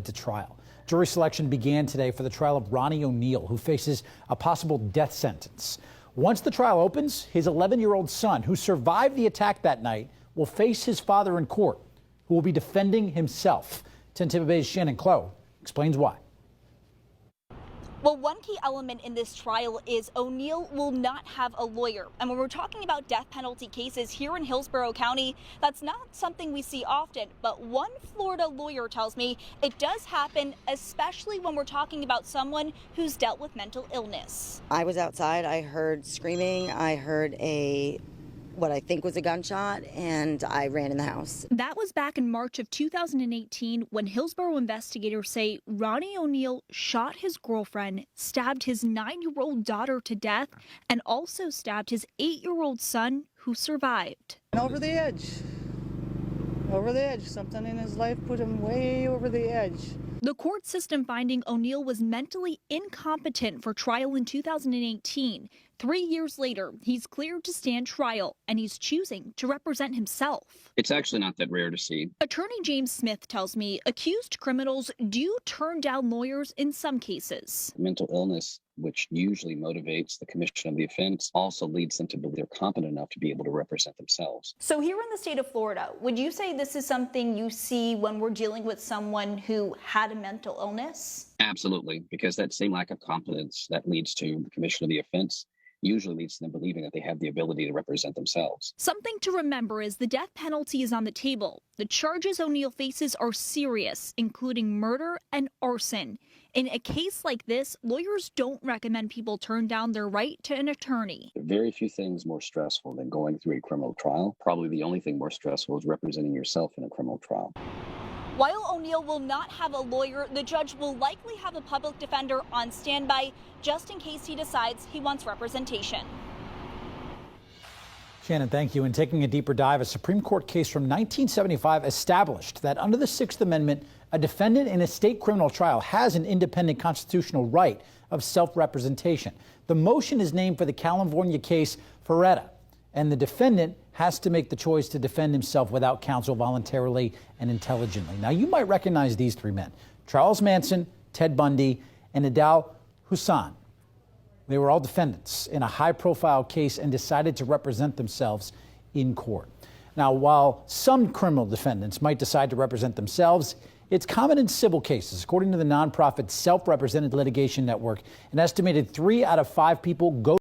to trial. Jury selection began today for the trial of Ronnie O'Neal, who faces a possible death sentence. Once the trial opens, his 11-year-old son, who survived the attack that night, will face his father in court, who will be defending himself. 10 Tampa Bay's Shannon Clough explains why. Well, one key element in this trial is O'Neal will not have a lawyer. And when we're talking about death penalty cases here in Hillsborough County, that's not something we see often. But one Florida lawyer tells me it does happen, especially when we're talking about someone who's dealt with mental illness. I was outside. I heard screaming. I heard what I think was a gunshot, and I ran in the house. That was back in March of 2018 when Hillsborough investigators say Ronnie O'Neal shot his girlfriend, stabbed his 9-year-old daughter to death, and also stabbed his 8-year-old son, who survived. Over the edge. Over the edge. Something in his life put him way over the edge. The court system finding O'Neal was mentally incompetent for trial in 2018. 3 years later, he's cleared to stand trial, and he's choosing to represent himself. It's actually not that rare to see. Attorney James Smith tells me accused criminals do turn down lawyers in some cases. Mental illness, which usually motivates the commission of the offense, also leads them to believe they're competent enough to be able to represent themselves. So here in the state of Florida, would you say this is something you see when we're dealing with someone who had a mental illness? Absolutely, because that same lack of competence that leads to the commission of the offense usually leads to them believing that they have the ability to represent themselves. Something to remember is the death penalty is on the table. The charges O'Neal faces are serious, including murder and arson. In a case like this, lawyers don't recommend people turn down their right to an attorney. There are very few things more stressful than going through a criminal trial. Probably the only thing more stressful is representing yourself in a criminal trial. While O'Neal will not have a lawyer, the judge will likely have a public defender on standby just in case he decides he wants representation. Shannon, thank you. And taking a deeper dive, a Supreme Court case from 1975 established that under the Sixth Amendment, a defendant in a state criminal trial has an independent constitutional right of self-representation. The motion is named for the California case Ferretta, and the defendant has to make the choice to defend himself without counsel voluntarily and intelligently. Now, you might recognize these three men: Charles Manson, Ted Bundy, and Adal Hussein. They were all defendants in a high-profile case and decided to represent themselves in court. Now, while some criminal defendants might decide to represent themselves, it's common in civil cases. According to the nonprofit Self-Represented Litigation Network, an estimated 3 out of 5 people go